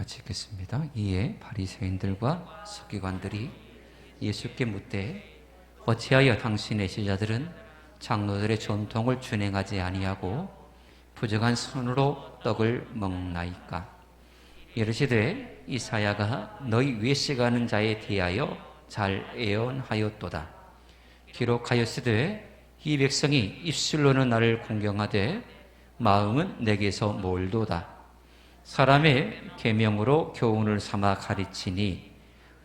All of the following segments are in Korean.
같이 읽겠습니다. 이에 바리새인들과 서기관들이 예수께 묻되 어찌하여 당신의 제자들은 장로들의 전통을 준행하지 아니하고 부정한 손으로 떡을 먹나이까? 이르시되 이사야가 너희 외식하는 자에 대하여 잘 예언하였도다. 기록하였으되 이 백성이 입술로는 나를 공경하되 마음은 내게서 멀도다. 사람의 계명으로 교훈을 삼아 가르치니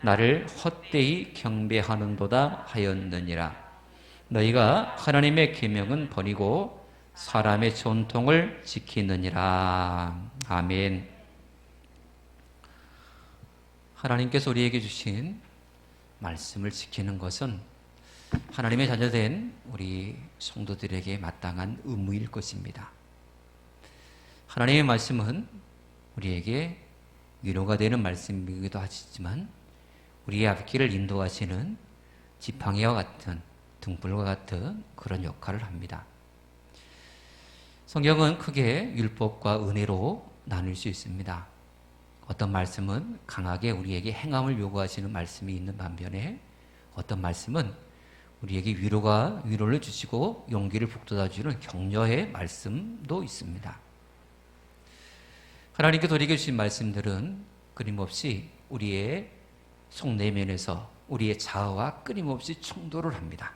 나를 헛되이 경배하는도다 하였느니라. 너희가 하나님의 계명은 버리고 사람의 전통을 지키느니라. 아멘. 하나님께서 우리에게 주신 말씀을 지키는 것은 하나님의 자녀된 우리 성도들에게 마땅한 의무일 것입니다. 하나님의 말씀은 우리에게 위로가 되는 말씀이기도 하지만 우리의 앞길을 인도하시는 지팡이와 같은 등불과 같은 그런 역할을 합니다. 성경은 크게 율법과 은혜로 나눌 수 있습니다. 어떤 말씀은 강하게 우리에게 행함을 요구하시는 말씀이 있는 반면에 어떤 말씀은 우리에게 위로를 주시고 용기를 북돋아주는 격려의 말씀도 있습니다. 하나님께서 우리에게 주신 말씀들은 끊임없이 우리의 속내면에서 우리의 자아와 끊임없이 충돌을 합니다.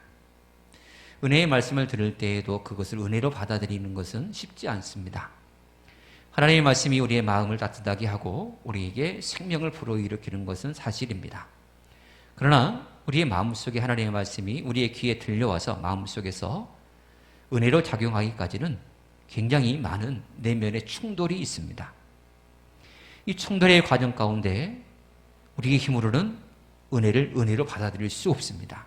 은혜의 말씀을 들을 때에도 그것을 은혜로 받아들이는 것은 쉽지 않습니다. 하나님의 말씀이 우리의 마음을 따뜻하게 하고 우리에게 생명을 불어일으키는 것은 사실입니다. 그러나 우리의 마음속에 하나님의 말씀이 우리의 귀에 들려와서 마음속에서 은혜로 작용하기까지는 굉장히 많은 내면의 충돌이 있습니다. 이 충돌의 과정 가운데 우리의 힘으로는 은혜를 은혜로 받아들일 수 없습니다.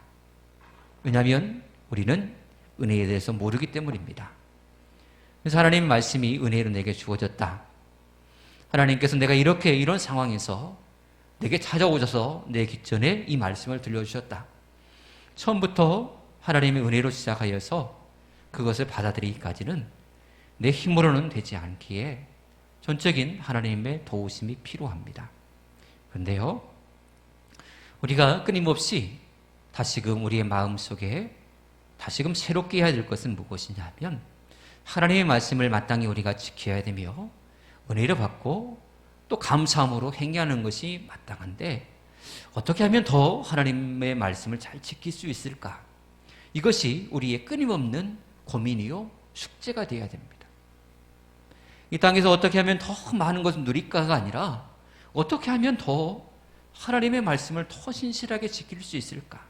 왜냐하면 우리는 은혜에 대해서 모르기 때문입니다. 그래서 하나님의 말씀이 은혜로 내게 주어졌다. 하나님께서 내가 이런 상황에서 내게 찾아오셔서 내 기전에 이 말씀을 들려주셨다. 처음부터 하나님의 은혜로 시작하여서 그것을 받아들이기까지는 내 힘으로는 되지 않기에 전적인 하나님의 도우심이 필요합니다. 그런데요, 우리가 끊임없이 다시금 우리의 마음속에 다시금 새롭게 해야 될 것은 무엇이냐 하면 하나님의 말씀을 마땅히 우리가 지켜야 되며 은혜를 받고 또 감사함으로 행하는 것이 마땅한데 어떻게 하면 더 하나님의 말씀을 잘 지킬 수 있을까? 이것이 우리의 끊임없는 고민이요 숙제가 되어야 됩니다. 이 땅에서 어떻게 하면 더 많은 것을 누릴까가 아니라 어떻게 하면 더 하나님의 말씀을 더 신실하게 지킬 수 있을까?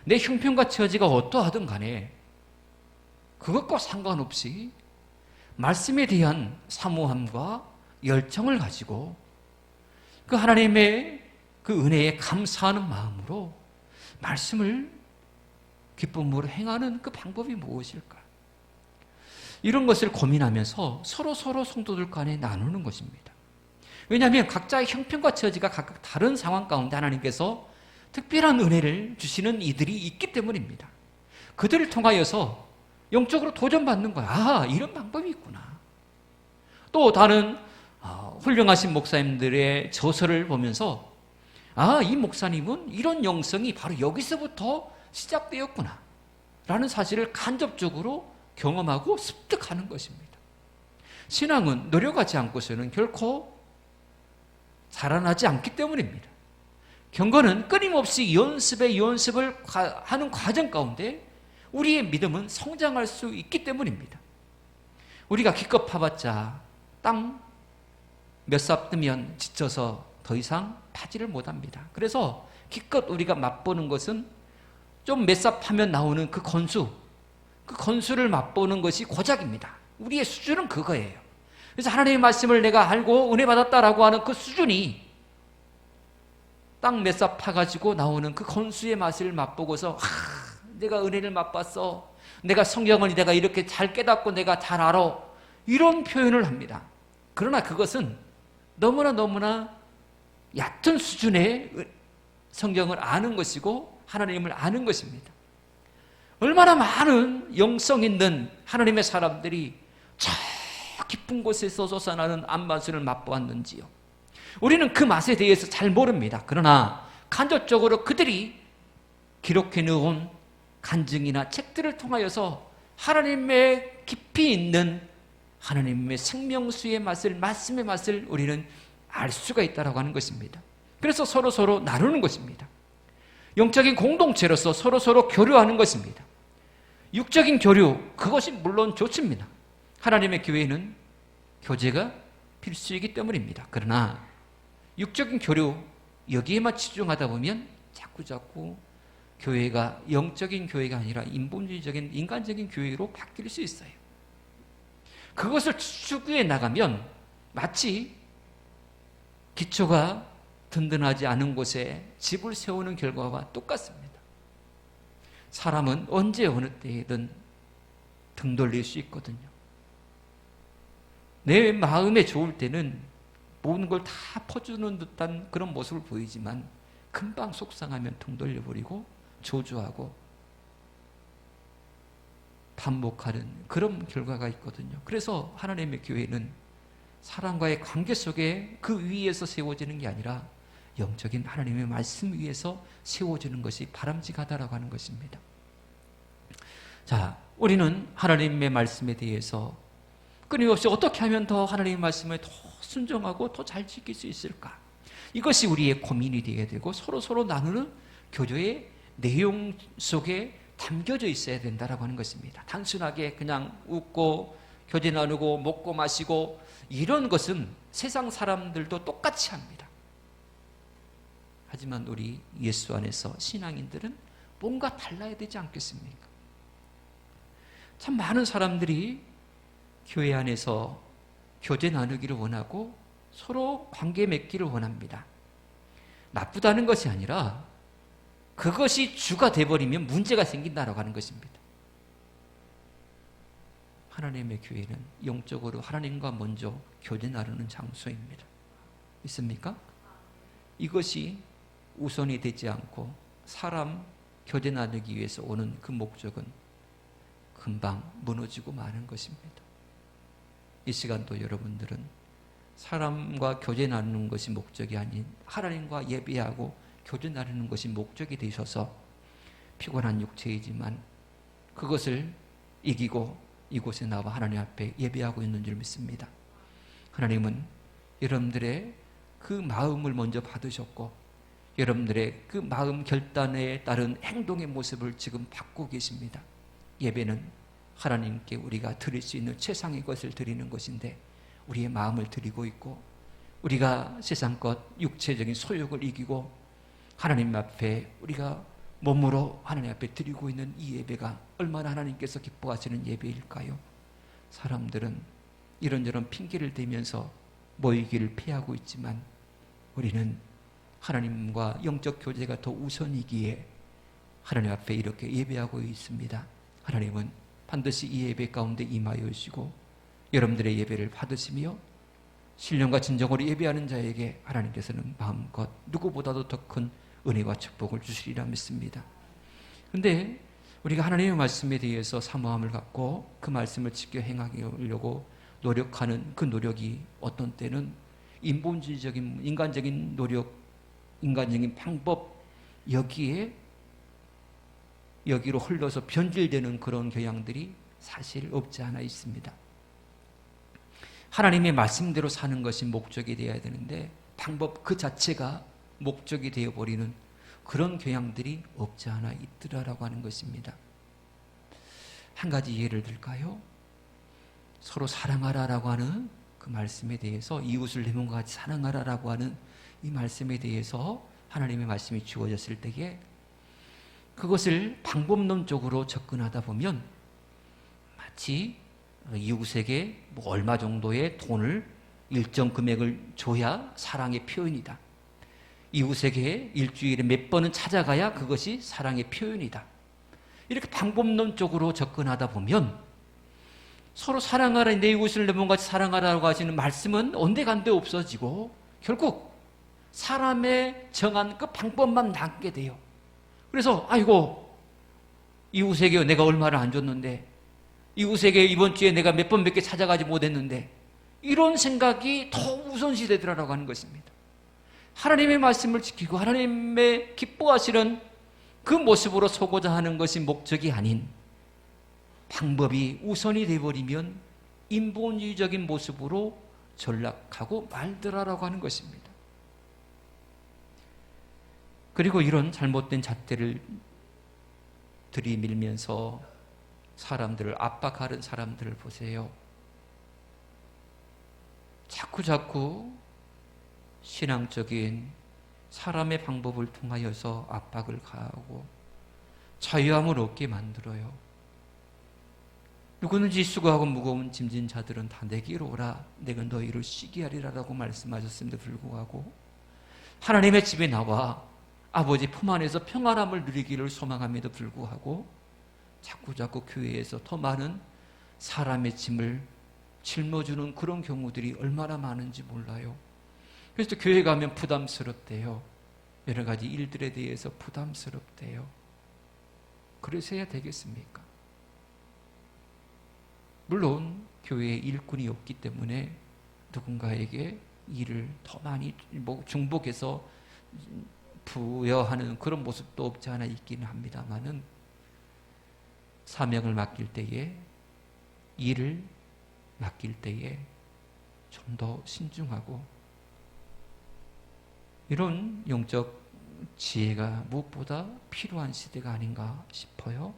내 형편과 처지가 어떠하든 간에 그것과 상관없이 말씀에 대한 사모함과 열정을 가지고 그 하나님의 그 은혜에 감사하는 마음으로 말씀을 기쁨으로 행하는 그 방법이 무엇일까? 이런 것을 고민하면서 서로 성도들 간에 나누는 것입니다. 왜냐하면 각자의 형편과 처지가 각각 다른 상황 가운데 하나님께서 특별한 은혜를 주시는 이들이 있기 때문입니다. 그들을 통하여서 영적으로 도전받는 거야. 아, 이런 방법이 있구나. 또 다른 훌륭하신 목사님들의 저서를 보면서 아, 이 목사님은 이런 영성이 바로 여기서부터 시작되었구나 라는 사실을 간접적으로 경험하고 습득하는 것입니다. 신앙은 노력하지 않고서는 결코 자라나지 않기 때문입니다. 경건은 끊임없이 연습을 하는 과정 가운데 우리의 믿음은 성장할 수 있기 때문입니다. 우리가 기껏 파봤자 땅 몇 삽 뜨면 지쳐서 더 이상 파지를 못합니다. 그래서 기껏 우리가 맛보는 것은 좀 몇 삽 파면 나오는 그 건수를 맛보는 것이 고작입니다. 우리의 수준은 그거예요. 그래서 하나님의 말씀을 내가 알고 은혜 받았다라고 하는 그 수준이 땅 몇 삽 파가지고 나오는 그 건수의 맛을 맛보고서 내가 은혜를 맛봤어. 내가 성경을 내가 이렇게 잘 깨닫고 내가 잘 알아. 이런 표현을 합니다. 그러나 그것은 너무나 얕은 수준의 성경을 아는 것이고 하나님을 아는 것입니다. 얼마나 많은 영성 있는 하나님의 사람들이 저 깊은 곳에서 솟아나는 안마술을 맛보았는지요. 우리는 그 맛에 대해서 잘 모릅니다. 그러나 간접적으로 그들이 기록해 놓은 간증이나 책들을 통하여서 하나님의 깊이 있는 하나님의 생명수의 맛을, 말씀의 맛을 우리는 알 수가 있다고 하는 것입니다. 그래서 서로 나누는 것입니다. 영적인 공동체로서 서로 교류하는 것입니다. 육적인 교류, 그것이 물론 좋습니다. 하나님의 교회는 교제가 필수이기 때문입니다. 그러나 육적인 교류, 여기에만 치중하다 보면 자꾸 교회가 영적인 교회가 아니라 인본주의적인 인간적인 교회로 바뀔 수 있어요. 그것을 추구해 나가면 마치 기초가 든든하지 않은 곳에 집을 세우는 결과와 똑같습니다. 사람은 언제 어느 때에든 등 돌릴 수 있거든요. 내 마음에 좋을 때는 모든 걸 다 퍼주는 듯한 그런 모습을 보이지만 금방 속상하면 등 돌려버리고 조주하고 반복하는 그런 결과가 있거든요. 그래서 하나님의 교회는 사람과의 관계 속에 그 위에서 세워지는 게 아니라 영적인 하나님의 말씀 위에서 세워지는 것이 바람직하다라고 하는 것입니다. 자, 우리는 하나님의 말씀에 대해서 끊임없이 어떻게 하면 더 하나님의 말씀에 더 순종하고 더 잘 지킬 수 있을까? 이것이 우리의 고민이 되어야 되고 서로 나누는 교조의 내용 속에 담겨져 있어야 된다라고 하는 것입니다. 단순하게 그냥 웃고 교제 나누고 먹고 마시고 이런 것은 세상 사람들도 똑같이 합니다. 하지만 우리 예수 안에서 신앙인들은 뭔가 달라야 되지 않겠습니까? 참 많은 사람들이 교회 안에서 교제 나누기를 원하고 서로 관계 맺기를 원합니다. 나쁘다는 것이 아니라 그것이 주가 돼버리면 문제가 생긴다라고 하는 것입니다. 하나님의 교회는 영적으로 하나님과 먼저 교제 나누는 장소입니다. 있습니까? 이것이 우선이 되지 않고 사람 교제 나누기 위해서 오는 그 목적은 금방 무너지고 마는 것입니다. 이 시간도 여러분들은 사람과 교제 나누는 것이 목적이 아닌 하나님과 예배하고 교제 나누는 것이 목적이 되셔서 피곤한 육체이지만 그것을 이기고 이곳에 나와 하나님 앞에 예배하고 있는 줄 믿습니다. 하나님은 여러분들의 그 마음을 먼저 받으셨고 여러분들의 그 마음 결단에 따른 행동의 모습을 지금 받고 계십니다. 예배는 하나님께 우리가 드릴 수 있는 최상의 것을 드리는 것인데 우리의 마음을 드리고 있고 우리가 세상 것 육체적인 소욕을 이기고 하나님 앞에 우리가 몸으로 하나님 앞에 드리고 있는 이 예배가 얼마나 하나님께서 기뻐하시는 예배일까요? 사람들은 이런저런 핑계를 대면서 모이기를 피하고 있지만 우리는 하나님과 영적 교제가 더 우선이기에 하나님 앞에 이렇게 예배하고 있습니다. 하나님은 반드시 이 예배 가운데 임하여 오시고 여러분들의 예배를 받으시며 신령과 진정으로 예배하는 자에게 하나님께서는 마음껏 누구보다도 더 큰 은혜와 축복을 주시리라 믿습니다. 그런데 우리가 하나님의 말씀에 대해서 사모함을 갖고 그 말씀을 지켜 행하려고 노력하는 그 노력이 어떤 때는 인본주의적인 인간적인 노력, 인간적인 방법 여기로 흘러서 변질되는 그런 경향들이 사실 없지 않아 있습니다. 하나님의 말씀대로 사는 것이 목적이 되어야 되는데 방법 그 자체가 목적이 되어버리는 그런 경향들이 없지 않아 있더라라고 하는 것입니다. 한 가지 예를 들까요? 서로 사랑하라라고 하는 그 말씀에 대해서 이웃을 내 몸과 같이 사랑하라라고 하는 이 말씀에 대해서 하나님의 말씀이 주어졌을 때에 그것을 방법론적으로 접근하다 보면 마치 이웃에게 얼마 정도의 돈을 일정 금액을 줘야 사랑의 표현이다. 이웃에게 일주일에 몇 번은 찾아가야 그것이 사랑의 표현이다. 이렇게 방법론적으로 접근하다 보면 서로 사랑하라, 내 이웃을 내 몸같이 사랑하라고 하시는 말씀은 온데간데 없어지고 결국 사람의 정한 그 방법만 남게 돼요. 그래서 아이고 이웃에게 내가 얼마를 안 줬는데 이웃에게 이번 주에 내가 몇 개 찾아가지 못했는데 이런 생각이 더 우선시 되더라라고 하는 것입니다. 하나님의 말씀을 지키고 하나님의 기뻐하시는 그 모습으로 서고자 하는 것이 목적이 아닌 방법이 우선이 되어버리면 인본주의적인 모습으로 전락하고 말더라라고 하는 것입니다. 그리고 이런 잘못된 잣대를 들이밀면서 사람들을 압박하는 사람들을 보세요. 자꾸 신앙적인 사람의 방법을 통하여서 압박을 가하고 자유함을 얻게 만들어요. 누구든지 수고하고 무거운 짐진 자들은 다 내게로 오라. 내가 너희를 쉬게 하리라라고 말씀하셨음에도 불구하고 하나님의 집에 나와 아버지 품 안에서 평안함을 누리기를 소망함에도 불구하고 자꾸 교회에서 더 많은 사람의 짐을 짊어주는 그런 경우들이 얼마나 많은지 몰라요. 그래서 교회 가면 부담스럽대요. 여러 가지 일들에 대해서 부담스럽대요. 그래서 해야 되겠습니까? 물론 교회에 일꾼이 없기 때문에 누군가에게 일을 더 많이 중복해서 부여하는 그런 모습도 없지 않아 있기는 합니다만은 사명을 맡길 때에, 일을 맡길 때에 좀 더 신중하고 이런 영적 지혜가 무엇보다 필요한 시대가 아닌가 싶어요.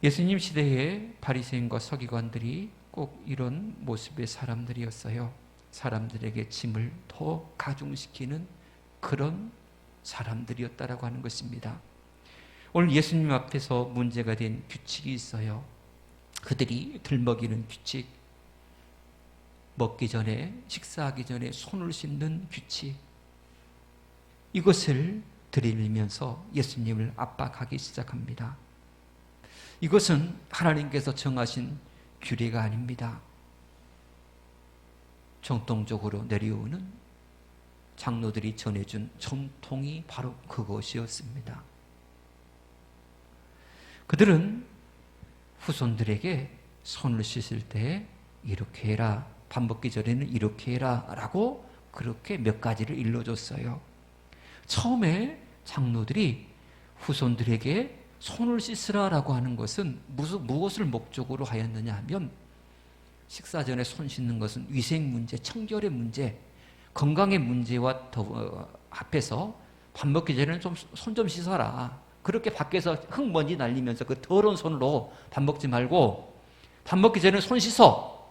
예수님 시대에 바리새인과 서기관들이 꼭 이런 모습의 사람들이었어요. 사람들에게 짐을 더 가중시키는 그런 사람들이었다라고 하는 것입니다. 오늘 예수님 앞에서 문제가 된 규칙이 있어요. 그들이 들먹이는 규칙, 먹기 전에, 식사하기 전에 손을 씻는 규칙, 이것을 들이밀면서 예수님을 압박하기 시작합니다. 이것은 하나님께서 정하신 규례가 아닙니다. 정통적으로 내려오는 장로들이 전해준 전통이 바로 그것이었습니다. 그들은 후손들에게 손을 씻을 때 이렇게 해라, 밥 먹기 전에는 이렇게 해라 라고 그렇게 몇 가지를 일러줬어요. 처음에 장로들이 후손들에게 손을 씻으라라고 하는 것은 무엇을 목적으로 하였느냐 하면 식사 전에 손 씻는 것은 위생 문제, 청결의 문제, 건강의 문제와 합해서 밥 먹기 전에는 좀 손 좀 씻어라. 그렇게 밖에서 흙먼지 날리면서 그 더러운 손으로 밥 먹지 말고 밥 먹기 전에 손 씻어.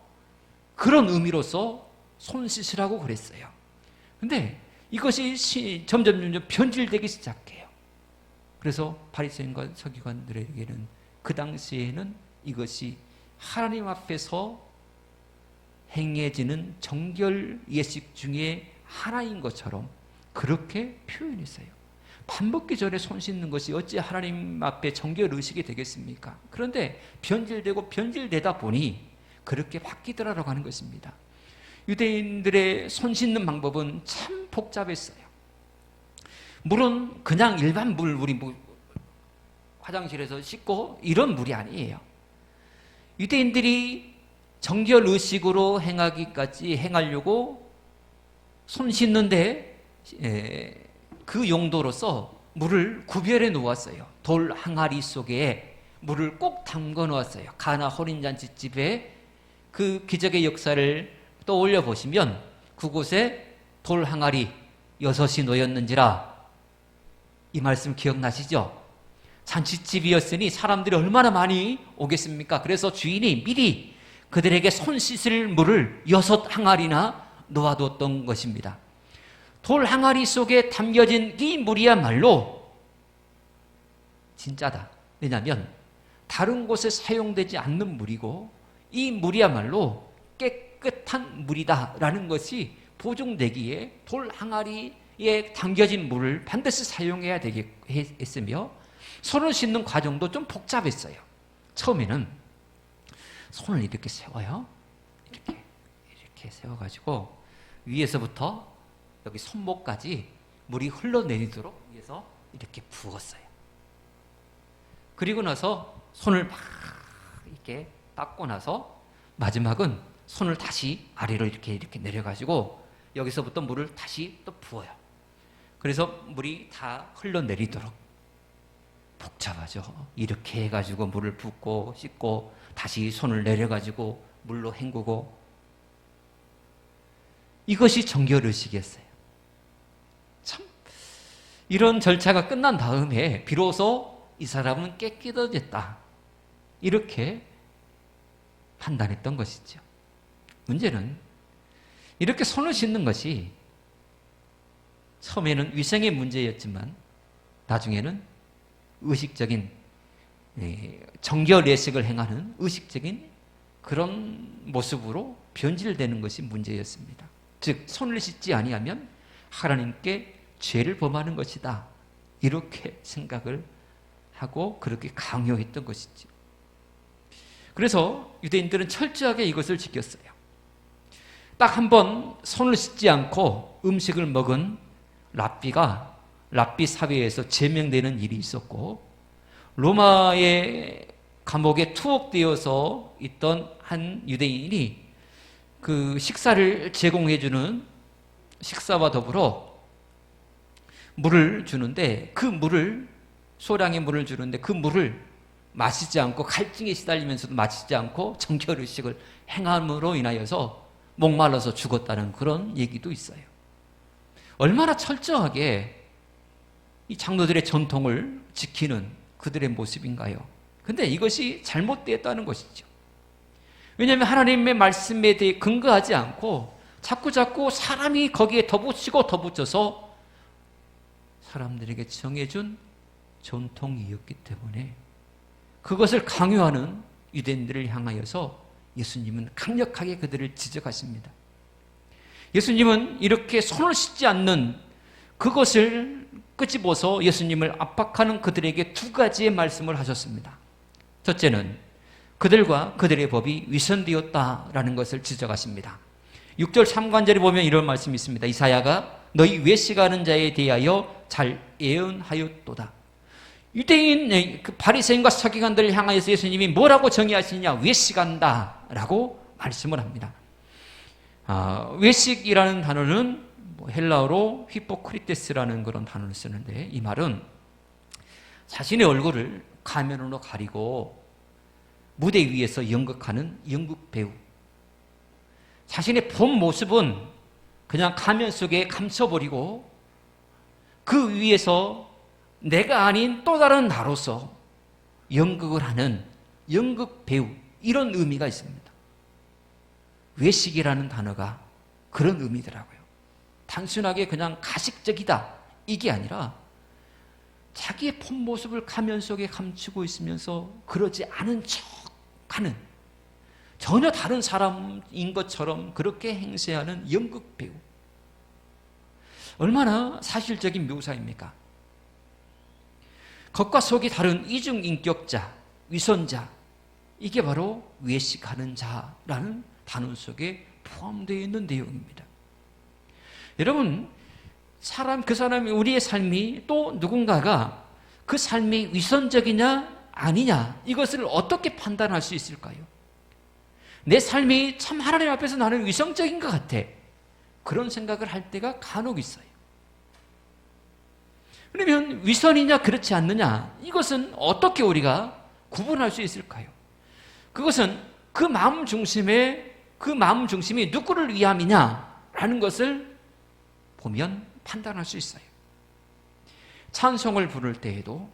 그런 의미로서 손 씻으라고 그랬어요. 근데 이것이 점점 변질되기 시작해요. 그래서 바리새인과 서기관들에게는 그 당시에는 이것이 하나님 앞에서 행해지는 정결 예식 중에 하나인 것처럼 그렇게 표현했어요. 밥 먹기 전에 손 씻는 것이 어찌 하나님 앞에 정결 의식이 되겠습니까? 그런데 변질되고 변질되다 보니 그렇게 바뀌더라라고 하는 것입니다. 유대인들의 손 씻는 방법은 참 복잡했어요. 물은 그냥 일반 물, 우리 화장실에서 씻고 이런 물이 아니에요. 유대인들이 정결 의식으로 행하려고 손 씻는데 그 용도로서 물을 구별해 놓았어요. 돌 항아리 속에 물을 꼭 담궈 놓았어요. 가나 혼인잔치집에 그 기적의 역사를 떠올려 보시면 그곳에 돌 항아리 6이 놓였는지라, 이 말씀 기억나시죠? 잔치집이었으니 사람들이 얼마나 많이 오겠습니까? 그래서 주인이 미리 그들에게 손 씻을 물을 6 항아리나 놓아뒀던 것입니다. 돌 항아리 속에 담겨진 이 물이야말로 진짜다. 왜냐하면 다른 곳에 사용되지 않는 물이고 이 물이야말로 깨끗한 물이다라는 것이 보증되기에 돌 항아리에 담겨진 물을 반드시 사용해야 되겠으며, 손을 씻는 과정도 좀 복잡했어요. 처음에는 손을 이렇게 세워요. 이렇게 세워가지고 위에서부터 여기 손목까지 물이 흘러내리도록 위에서 이렇게 부었어요. 그리고 나서 손을 막 이렇게 닦고 나서 마지막은 손을 다시 아래로 이렇게 내려가지고 여기서부터 물을 다시 또 부어요. 그래서 물이 다 흘러내리도록. 복잡하죠. 이렇게 해가지고 물을 붓고 씻고 다시 손을 내려가지고 물로 헹구고. 이것이 정결의식이었어요. 참, 이런 절차가 끝난 다음에 비로소 이 사람은 깨끗해졌다, 이렇게 판단했던 것이죠. 문제는 이렇게 손을 씻는 것이 처음에는 위생의 문제였지만 나중에는 의식적인, 정결례식을 행하는 의식적인 그런 모습으로 변질되는 것이 문제였습니다. 즉 손을 씻지 아니하면 하나님께 죄를 범하는 것이다, 이렇게 생각을 하고 그렇게 강요했던 것이죠. 그래서 유대인들은 철저하게 이것을 지켰어요. 딱 한 번 손을 씻지 않고 음식을 먹은 랍비 사회에서 제명되는 일이 있었고, 로마의 감옥에 투옥되어서 있던 한 유대인이 그 식사를 제공해주는, 식사와 더불어 물을 주는데, 그 물을, 소량의 물을 주는데 그 물을 마시지 않고 갈증에 시달리면서도 마시지 않고 정결의식을 행함으로 인하여서 목말라서 죽었다는 그런 얘기도 있어요. 얼마나 철저하게 이 장로들의 전통을 지키는 그들의 모습인가요? 근데 이것이 잘못되었다는 것이죠. 왜냐하면 하나님의 말씀에 대해 근거하지 않고 자꾸 사람이 거기에 덧붙여서 사람들에게 정해준 전통이었기 때문에 그것을 강요하는 유대인들을 향하여서 예수님은 강력하게 그들을 지적하십니다. 예수님은 이렇게 손을 씻지 않는 그것을 끄집어서 예수님을 압박하는 그들에게 두 가지의 말씀을 하셨습니다. 첫째는 그들과 그들의 법이 위선되었다라는 것을 지적하십니다. 6절 3관절에 보면 이런 말씀이 있습니다. 이사야가 너희 외식하는 자에 대하여 잘 예언하였도다. 유대인 그 바리새인과 서기관들을 향하여서 예수님이 뭐라고 정의하시느냐? 외식한다라고 말씀을 합니다. 외식이라는 단어는 헬라어로 히포크리테스라는 그런 단어를 쓰는데, 이 말은 자신의 얼굴을 가면으로 가리고 무대 위에서 연극하는 연극 배우, 자신의 본 모습은 그냥 가면 속에 감춰버리고 그 위에서 내가 아닌 또 다른 나로서 연극을 하는 연극 배우, 이런 의미가 있습니다. 외식이라는 단어가 그런 의미더라고요. 단순하게 그냥 가식적이다, 이게 아니라 자기의 본 모습을 가면 속에 감추고 있으면서 그러지 않은 척하는, 전혀 다른 사람인 것처럼 그렇게 행세하는 연극 배우. 얼마나 사실적인 묘사입니까? 겉과 속이 다른 이중인격자, 위선자, 이게 바로 외식하는 자라는 단어 속에 포함되어 있는 내용입니다. 여러분, 그 사람이, 우리의 삶이 또 누군가가 그 삶이 위선적이냐 아니냐, 이것을 어떻게 판단할 수 있을까요? 내 삶이 참 하나님 앞에서 나는 위선적인 것 같아, 그런 생각을 할 때가 간혹 있어요. 그러면 위선이냐 그렇지 않느냐, 이것은 어떻게 우리가 구분할 수 있을까요? 그것은 그 마음 중심이 누구를 위함이냐라는 것을 보면 판단할 수 있어요. 찬송을 부를 때에도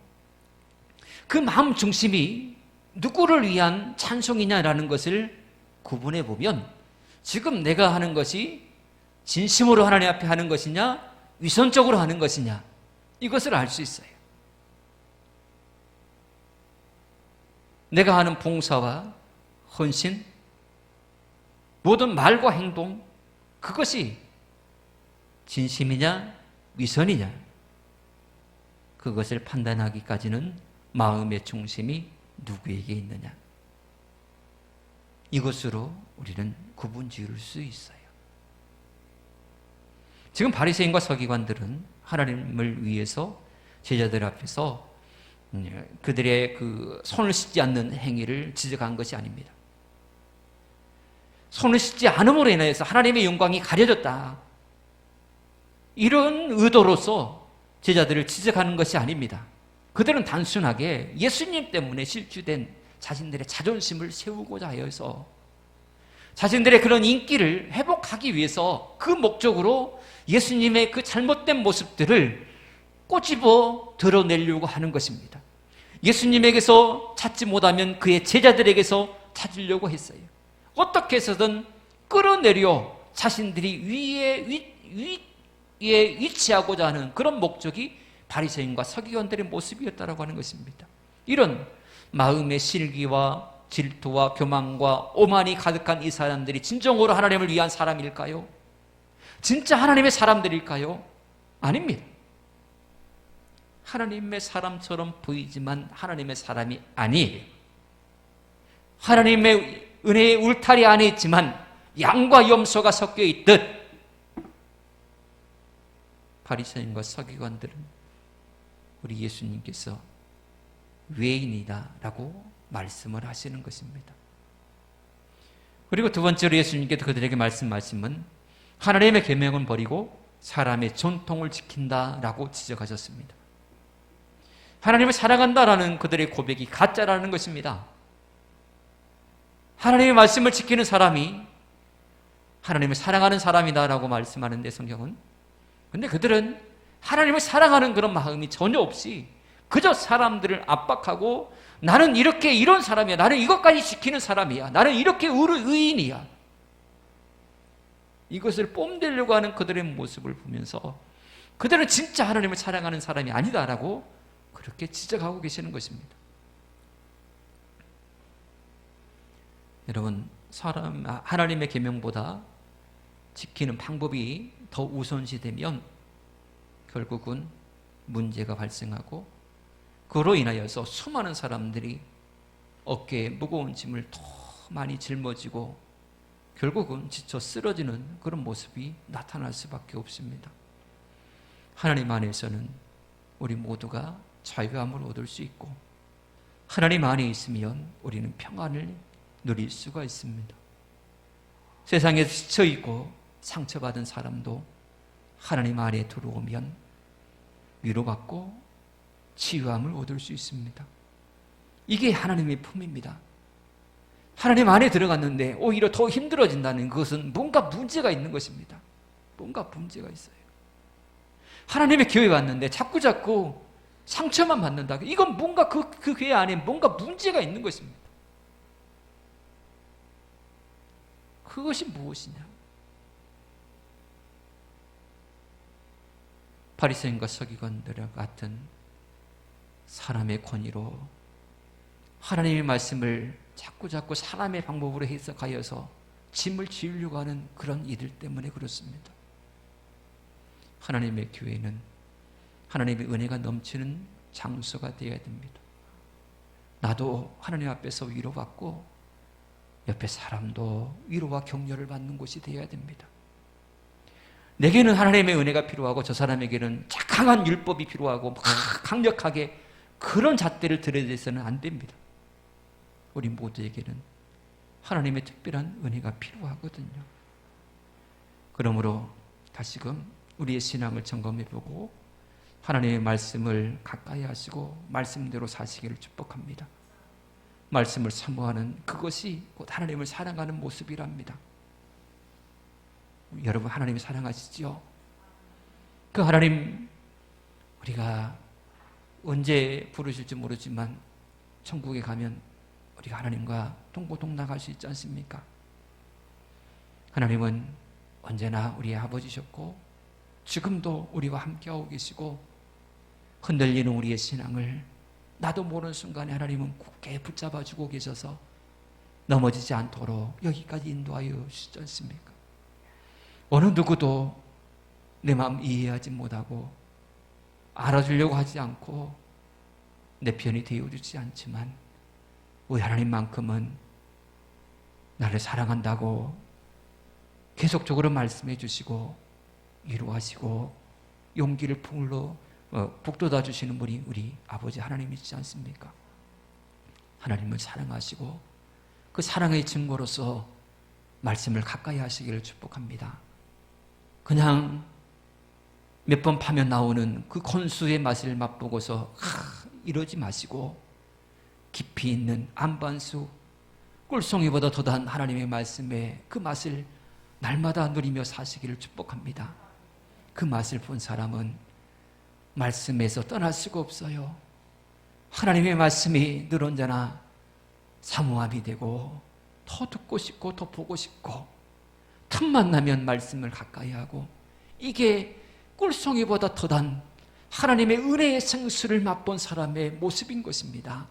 그 마음 중심이 누구를 위한 찬송이냐라는 것을 구분해 보면 지금 내가 하는 것이 진심으로 하나님 앞에 하는 것이냐, 위선적으로 하는 것이냐, 이것을 알 수 있어요. 내가 하는 봉사와 헌신, 모든 말과 행동, 그것이 진심이냐 위선이냐, 그것을 판단하기까지는 마음의 중심이 누구에게 있느냐, 이것으로 우리는 구분 지을 수 있어요. 지금 바리새인과 서기관들은 하나님을 위해서 제자들 앞에서 그들의 그 손을 씻지 않는 행위를 지적한 것이 아닙니다. 손을 씻지 않음으로 인해서 하나님의 영광이 가려졌다. 이런 의도로서 제자들을 지적하는 것이 아닙니다. 그들은 단순하게 예수님 때문에 실추된 자신들의 자존심을 세우고자 하여서 자신들의 그런 인기를 회복하기 위해서 그 목적으로 예수님의 그 잘못된 모습들을 꼬집어 드러내려고 하는 것입니다. 예수님에게서 찾지 못하면 그의 제자들에게서 찾으려고 했어요. 어떻게 해서든 끌어내려 자신들이 위에 위치하고자 하는 그런 목적이 바리새인과 서기관들의 모습이었다라고 하는 것입니다. 이런 마음의 실기와 질투와 교만과 오만이 가득한 이 사람들이 진정으로 하나님을 위한 사람일까요? 진짜 하나님의 사람들일까요? 아닙니다. 하나님의 사람처럼 보이지만 하나님의 사람이 아니에요. 하나님의 은혜의 울타리 안에 있지만 양과 염소가 섞여 있듯 바리새인과 서기관들은 우리 예수님께서 외인이다라고 말씀을 하시는 것입니다. 그리고 두 번째로 예수님께서 그들에게 말씀은 하나님의 계명은 버리고 사람의 전통을 지킨다라고 지적하셨습니다. 하나님을 사랑한다라는 그들의 고백이 가짜라는 것입니다. 하나님의 말씀을 지키는 사람이 하나님을 사랑하는 사람이다라고 말씀하는데 성경은, 근데 그들은 하나님을 사랑하는 그런 마음이 전혀 없이 그저 사람들을 압박하고 나는 이렇게 이런 사람이야, 나는 이것까지 지키는 사람이야, 나는 이렇게 의인이야, 이것을 뽐내려고 하는 그들의 모습을 보면서 그들은 진짜 하나님을 사랑하는 사람이 아니다라고 그렇게 지적하고 계시는 것입니다. 여러분, 하나님의 계명보다 지키는 방법이 더 우선시되면 결국은 문제가 발생하고 그로 인하여서 수많은 사람들이 어깨에 무거운 짐을 더 많이 짊어지고 결국은 지쳐 쓰러지는 그런 모습이 나타날 수밖에 없습니다. 하나님 안에서는 우리 모두가 자유함을 얻을 수 있고 하나님 안에 있으면 우리는 평안을 누릴 수가 있습니다. 세상에 지쳐있고 상처받은 사람도 하나님 안에 들어오면 위로받고 치유함을 얻을 수 있습니다. 이게 하나님의 품입니다. 하나님 안에 들어갔는데 오히려 더 힘들어진다는 것은 뭔가 문제가 있는 것입니다. 뭔가 문제가 있어요. 하나님의 교회 왔는데 자꾸 상처만 받는다. 이건 뭔가 그 교회 안에 뭔가 문제가 있는 것입니다. 그것이 무엇이냐? 바리새인과 서기관들과 같은 사람의 권위로 하나님의 말씀을 자꾸 사람의 방법으로 해석하여서 짐을 지으려고 하는 그런 이들 때문에 그렇습니다. 하나님의 교회는 하나님의 은혜가 넘치는 장소가 되어야 됩니다. 나도 하나님 앞에서 위로받고 옆에 사람도 위로와 격려를 받는 곳이 되어야 됩니다. 내게는 하나님의 은혜가 필요하고 저 사람에게는 강한 율법이 필요하고 강력하게 그런 잣대를 들여대서는 안 됩니다. 우리 모두에게는 하나님의 특별한 은혜가 필요하거든요. 그러므로 다시금 우리의 신앙을 점검해보고 하나님의 말씀을 가까이 하시고 말씀대로 사시기를 축복합니다. 말씀을 사모하는 그것이 곧 하나님을 사랑하는 모습이랍니다. 여러분, 하나님을 사랑하시지요? 그 하나님, 우리가 언제 부르실지 모르지만 천국에 가면 우리가 하나님과 동고동락할 수 있지 않습니까? 하나님은 언제나 우리의 아버지셨고 지금도 우리와 함께하고 계시고 흔들리는 우리의 신앙을 나도 모르는 순간에 하나님은 굳게 붙잡아주고 계셔서 넘어지지 않도록 여기까지 인도하여 주시지 않습니까? 어느 누구도 내 마음 이해하지 못하고 알아주려고 하지 않고 내 편이 되어주지 않지만 우리 하나님만큼은 나를 사랑한다고 계속적으로 말씀해 주시고 위로하시고 용기를 북돋아 주시는 분이 우리 아버지 하나님이시지 않습니까? 하나님을 사랑하시고 그 사랑의 증거로서 말씀을 가까이 하시기를 축복합니다. 그냥 몇 번 파면 나오는 그 건수의 맛을 맛보고서 이러지 마시고 깊이 있는 안반수, 꿀송이보다 더한 하나님의 말씀에 그 맛을 날마다 누리며 사시기를 축복합니다. 그 맛을 본 사람은 말씀에서 떠날 수가 없어요. 하나님의 말씀이 늘 언제나 사모함이 되고 더 듣고 싶고 더 보고 싶고 틈만 나면 말씀을 가까이 하고, 이게 꿀송이보다 더한 하나님의 은혜의 생수를 맛본 사람의 모습인 것입니다.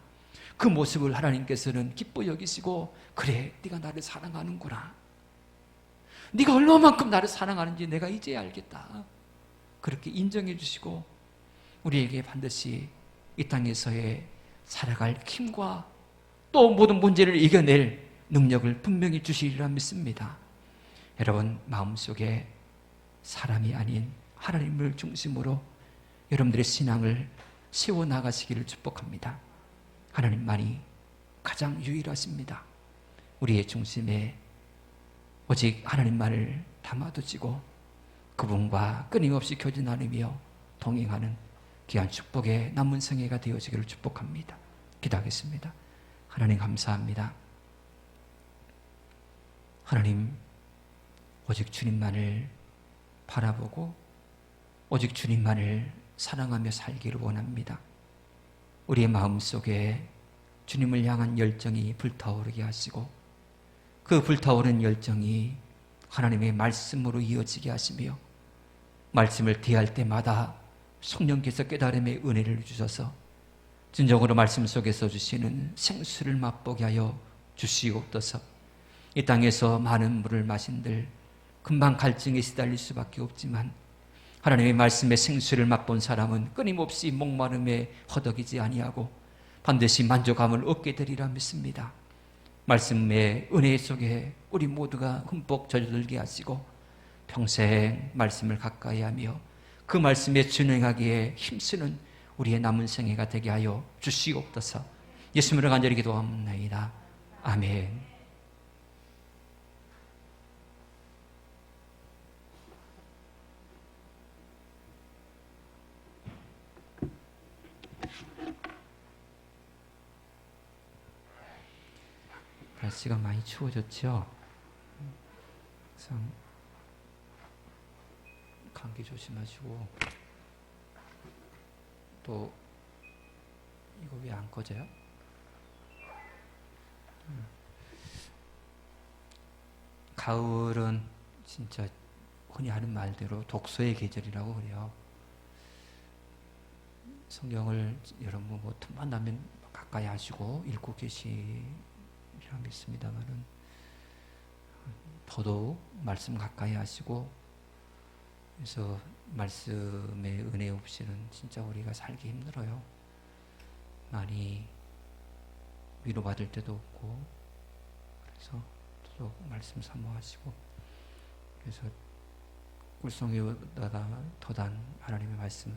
그 모습을 하나님께서는 기뻐 여기시고, 그래, 네가 나를 사랑하는구나, 네가 얼마만큼 나를 사랑하는지 내가 이제야 알겠다, 그렇게 인정해 주시고 우리에게 반드시 이 땅에서의 살아갈 힘과 또 모든 문제를 이겨낼 능력을 분명히 주시리라 믿습니다. 여러분 마음속에 사람이 아닌 하나님을 중심으로 여러분들의 신앙을 세워나가시기를 축복합니다. 하나님만이 가장 유일하십니다. 우리의 중심에 오직 하나님만을 담아두시고 그분과 끊임없이 교제 나누며 동행하는 귀한 축복의 남은 생애가 되어지기를 축복합니다. 기도하겠습니다. 하나님 감사합니다. 하나님, 오직 주님만을 바라보고 오직 주님만을 사랑하며 살기를 원합니다. 우리의 마음속에 주님을 향한 열정이 불타오르게 하시고 그 불타오른 열정이 하나님의 말씀으로 이어지게 하시며 말씀을 대할 때마다 성령께서 깨달음의 은혜를 주셔서 진정으로 말씀 속에서 주시는 생수를 맛보게 하여 주시옵소서. 이 땅에서 많은 물을 마신들 금방 갈증에 시달릴 수밖에 없지만 하나님의 말씀의 생수를 맛본 사람은 끊임없이 목마름에 허덕이지 아니하고 반드시 만족함을 얻게 되리라 믿습니다. 말씀의 은혜 속에 우리 모두가 흠뻑 젖어들게 하시고 평생 말씀을 가까이 하며 그 말씀에 준행하기에 힘쓰는 우리의 남은 생애가 되게 하여 주시옵소서. 예수님으로 간절히 기도합니다. 아멘. 날씨가 많이 추워졌죠? 항상 감기 조심하시고. 또 이거 왜 안 꺼져요? 가을은 진짜 흔히 하는 말대로 독서의 계절이라고 그래요. 성경을 여러분 뭐 틈만 나면 가까이 하시고 읽고 계시리라 믿습니다만은 더더욱 말씀 가까이 하시고, 그래서 말씀의 은혜 없이는 진짜 우리가 살기 힘들어요. 많이 위로받을 때도 없고, 그래서 또 말씀 사모하시고, 그래서 꿀송이보다 더단 하나님의 말씀,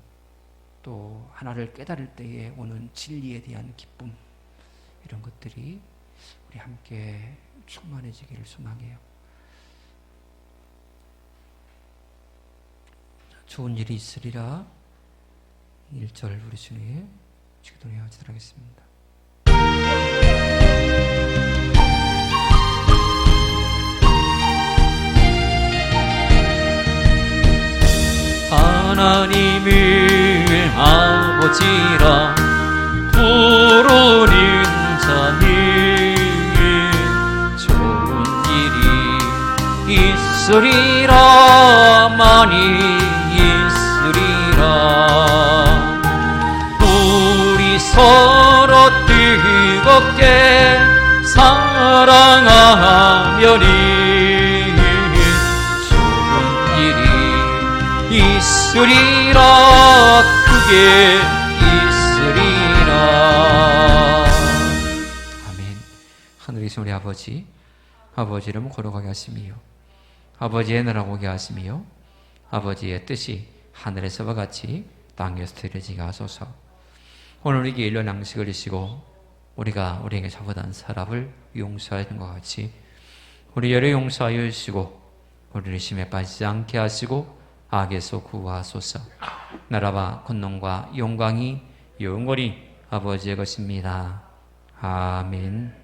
또 하나를 깨달을 때에 오는 진리에 대한 기쁨, 이런 것들이 우리 함께 충만해지기를 소망해요. 좋은 일이 있으리라 1절 우리 주님 기도해 하도록 하겠습니다. 하나님을 아버지라 부르는 자는 좋은 일이 있으리라. 많이 있으리라. 우리 서로 뜨겁게 사랑하면은 좋은 일이 있으리라. 크게 있으리라. 아멘. 하늘에 계신 우리 아버지, 아버지 이름 거룩하게 하시며 아버지의 나라 오게 하시며 아버지의 뜻이 하늘에서와 같이 땅에서 이루어지게 하소서. 오늘 우리에게 일용 양식을 주시고 우리가 우리에게 잘못한 사람을 용서하는 것 같이 우리 열의 용서하여 주시고 우리를 심에 빠지지 않게 하시고 악에서 구하소서. 나라와 권능과 영광이 영원히 아버지의 것입니다. 아멘.